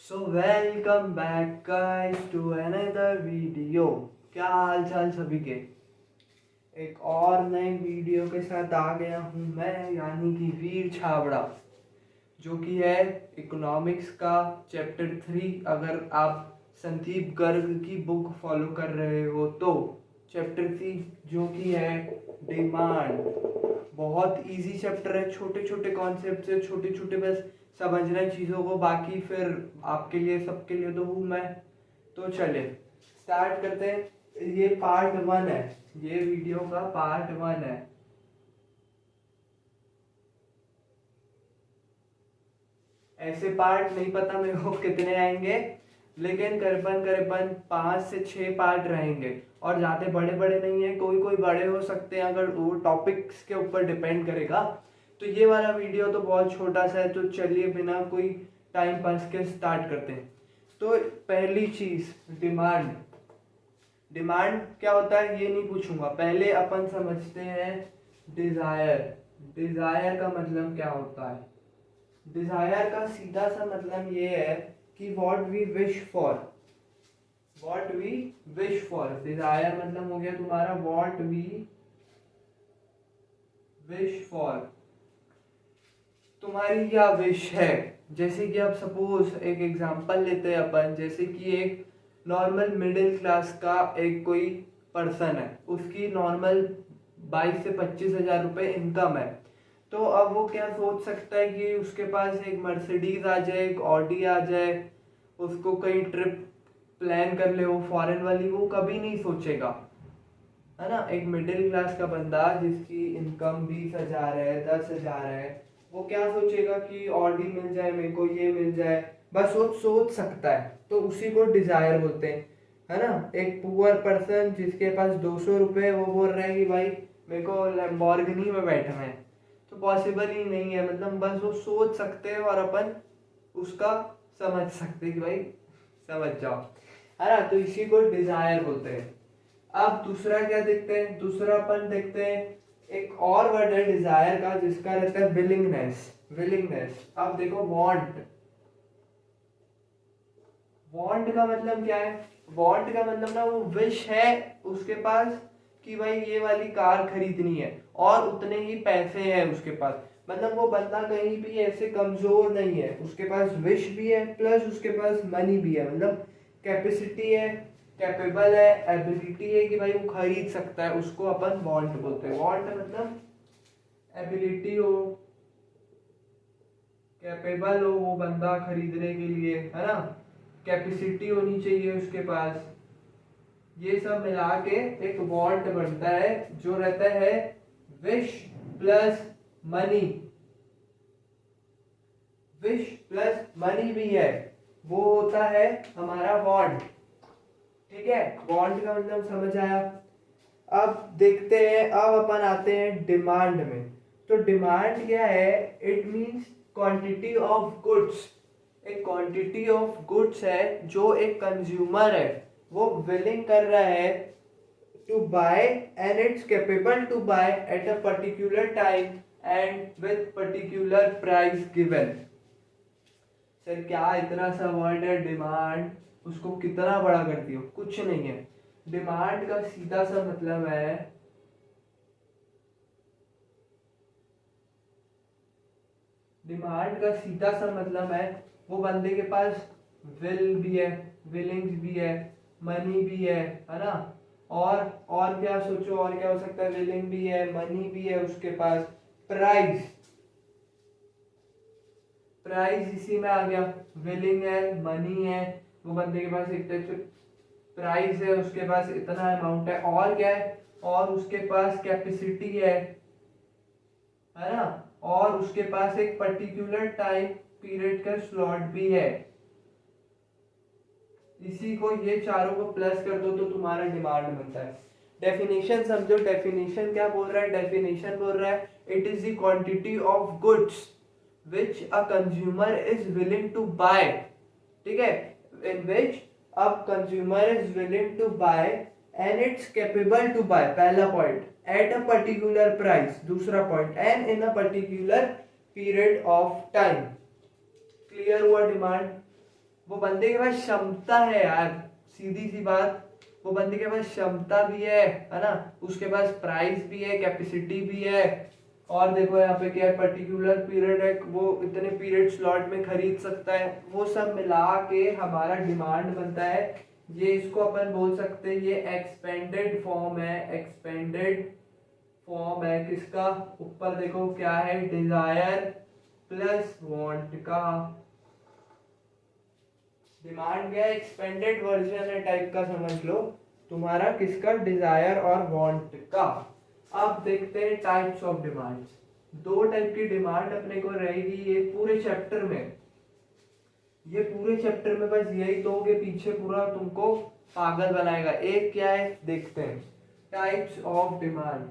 So welcome back guys to another video. क्या हाल चाल सभी के। एक और नए वीडियो के साथ आ गया हूँ मैं, यानी कि वीर छाबड़ा, जो कि है इकोनॉमिक्स का चैप्टर 3। अगर आप संदीप गर्ग की बुक फॉलो कर रहे हो तो चैप्टर 3 जो कि है डिमांड। बहुत इजी चैप्टर है, छोटे छोटे कॉन्सेप्ट से, छोटे छोटे बस समझना है चीज़ों को, बाकी फिर आपके लिए सबके लिए तो हूँ मैं। तो चले स्टार्ट करते हैं। ये पार्ट 1 है, ये वीडियो का पार्ट 1 है। ऐसे पार्ट नहीं पता मेरे को कितने आएंगे, लेकिन करीबन करीबन 5 से 6 पार्ट रहेंगे और ज़्यादा बड़े बड़े नहीं है। कोई कोई बड़े हो सकते हैं, अगर वो टॉपिक्स के ऊपर डिपेंड करेगा। तो ये वाला वीडियो तो बहुत छोटा सा है, तो चलिए बिना कोई टाइम पास के स्टार्ट करते हैं। तो पहली चीज़ डिमांड। डिमांड क्या होता है ये नहीं पूछूंगा, पहले अपन समझते हैं डिज़ायर। डिज़ायर का मतलब क्या होता है। डिजायर का सीधा सा मतलब ये है कि what we wish for. What we wish for, desire मतलब हो गया तुम्हारा वॉट वी विश फॉर। तुम्हारी क्या विश है। जैसे कि अब सपोज एक एग्जांपल लेते हैं अपन, जैसे कि एक नॉर्मल मिडिल क्लास का एक कोई पर्सन है, उसकी नॉर्मल 22 से 25 हज़ार रुपये इनकम है। तो अब वो क्या सोच सकता है कि उसके पास एक मर्सिडीज आ जाए, एक ऑडी आ जाए, उसको कहीं ट्रिप प्लान कर ले वो फॉरेन वाली, वो कभी नहीं सोचेगा, है ना। एक मिडिल क्लास का बंदा जिसकी इनकम 20 हज़ार है, 10 हज़ार है, वो क्या सोचेगा कि ऑडी मिल जाए मेरे को, ये मिल जाए, बस वो सोच सकता है। तो उसी को डिजायर बोलते हैं, है ना। एक पुअर पर्सन जिसके पास 200 रुपये, वो बोल रहा है कि भाई मेरे को लैम्बोर्गिनी में बैठना है, तो पॉसिबल ही नहीं है। मतलब बस वो सोच सकते हैं और अपन उसका समझ सकते हैं कि भाई समझ जाओ, है ना। तो इसी को डिजायर बोलते हैं। अब दूसरा क्या देखते हैं, दूसरा अपन देखते हैं एक और वर्ड है डिजायर का, जिसका रहता है विलिंगनेस। विलिंगनेस। अब देखो वांट। वांट का मतलब क्या है। वांट का मतलब ना वो विश है उसके पास कि भाई ये वाली कार खरीदनी है, और उतने ही पैसे हैं उसके पास। मतलब वो बंदा कहीं भी ऐसे कमजोर नहीं है, उसके पास विश भी है प्लस उसके पास मनी भी है। मतलब कैपेसिटी है, कैपेबल है, एबिलिटी है कि भाई वो खरीद सकता है, उसको अपन वांट बोलते हैं। वांट मतलब एबिलिटी हो, कैपेबल हो वो बंदा खरीदने के लिए, है ना। कैपेसिटी होनी चाहिए उसके पास। ये सब मिला के एक वांट बनता है, जो रहता है wish plus money. Wish plus money भी है, वो होता है हमारा वांट। ठीक है, वांट का मतलब समझ आया। अब देखते हैं, अब अपन आते हैं डिमांड में। तो डिमांड क्या है, it means quantity of goods. एक क्वांटिटी ऑफ गुड्स है जो एक कंज्यूमर है वो विलिंग कर रहा है to buy, and it's capable to buy at a particular time and with particular price given. Sir क्या इतना सा वर्ड है डिमांड, उसको कितना बड़ा कर दियो, कुछ नहीं है। डिमांड का सीधा सा मतलब है, डिमांड का सीधा सा मतलब है वो बंदे के पास विल भी है, विलिंग्स भी है, मनी भी है ना। और क्या सोचो, और क्या हो सकता है। विलिंग भी है, मनी भी है उसके पास, प्राइस। प्राइस इसी में आ गया। विलिंग है, मनी है, वो बंदे के पास एक टाइप से प्राइस है, उसके पास इतना अमाउंट है, और क्या है, और उसके पास कैपेसिटी है ना। और उसके पास एक पर्टिकुलर टाइम पीरियड का स्लॉट भी है। इसी को, ये चारों को प्लस कर दो तो तुम्हारा डिमांड बनता है। डेफिनेशन समझो, डेफिनेशन क्या बोल रहा है। डेफिनेशन बोल रहा है it is the quantity of goods which a consumer is willing to buy। ठीक है, in which a consumer is willing to buy and it's capable to buy, पहला point, at a particular price, दूसरा point, and in a particular period of time। Clear हुआ demand. वो बंदे के पास क्षमता है यार, सीधी सी बात, वो बंदे के पास क्षमता भी है ना, उसके पास प्राइस भी है, कैपेसिटी भी है। और देखो यहाँ पे क्या है, पर्टिकुलर पीरियड है, वो इतने पीरियड स्लॉट में खरीद सकता है, वो सब मिला के हमारा डिमांड बनता है। ये इसको अपन बोल सकते हैं, ये एक्सपेंडेड फॉर्म है, एक्सपेंडेड फॉर्म है किसका, ऊपर देखो क्या है, डिजायर प्लस वांट का। डिमांड क्या है, एक्सपेंडेड वर्जन है टाइप का, समझ लो तुम्हारा किसका, डिजायर और वांट का। अब देखते हैं टाइप्स ऑफ डिमांड्स। दो टाइप की डिमांड अपने को रहेगी ये पूरे चैप्टर में, ये पूरे चैप्टर में बस यही दो के पीछे पूरा तुमको पागल बनाएगा। एक क्या है देखते हैं, types of demand,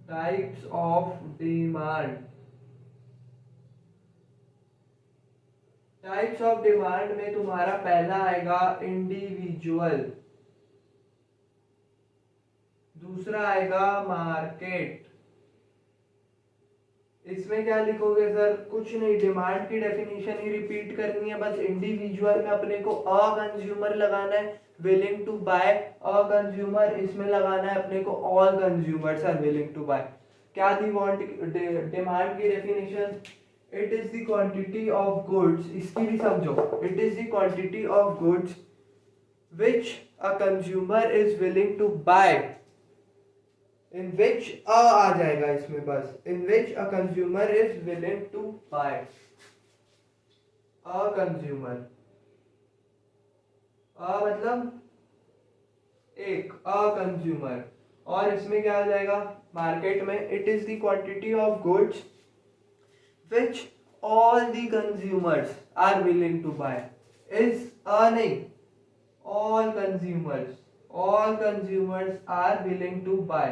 types of demand. Types of demand में तुम्हारा पहला आएगा इंडिविजुअल, दूसरा आएगा मार्केट। इसमें क्या लिखोगे सर, कुछ नहीं, डिमांड की डेफिनेशन ही रिपीट करनी है बस। इंडिविजुअल में अपने को अ कंज्यूमर लगाना है, willing to buy, a consumer, इसमें लगाना है अपने को all consumers are willing to buy. क्या दी वांट, डिमांड की definition, it is the quantity of goods, इसकी भी समझो, it is the quantity of goods which a consumer is willing to buy, in which आ जाएगा इसमें बस, in which a consumer is willing to buy, a consumer, मतलब एक, a consumer। और इसमें क्या आ जाएगा मार्केट में, it is the quantity of goods which all the consumers are willing to buy, is a नहीं, all consumers, all consumers are willing to buy।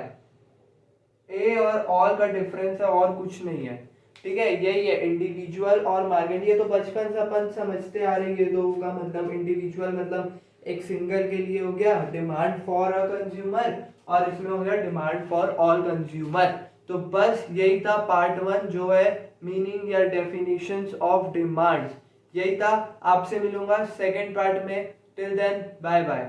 ए और all का डिफरेंस है और कुछ नहीं है, ठीक है, यही है इंडिविजुअल और मार्केट। ये तो बचपन से अपन समझते आ रहे हैं, ये दो का मतलब, इंडिविजुअल मतलब एक सिंगल के लिए हो गया डिमांड फॉर अ कंज्यूमर, और इसमें हो गया डिमांड फॉर ऑल कंज्यूमर। तो बस यही था पार्ट 1 जो है मीनिंग या डेफिनेशंस ऑफ डिमांड, यही था। आपसे मिलूंगा सेकेंड पार्ट में, टिल देन बाय बाय।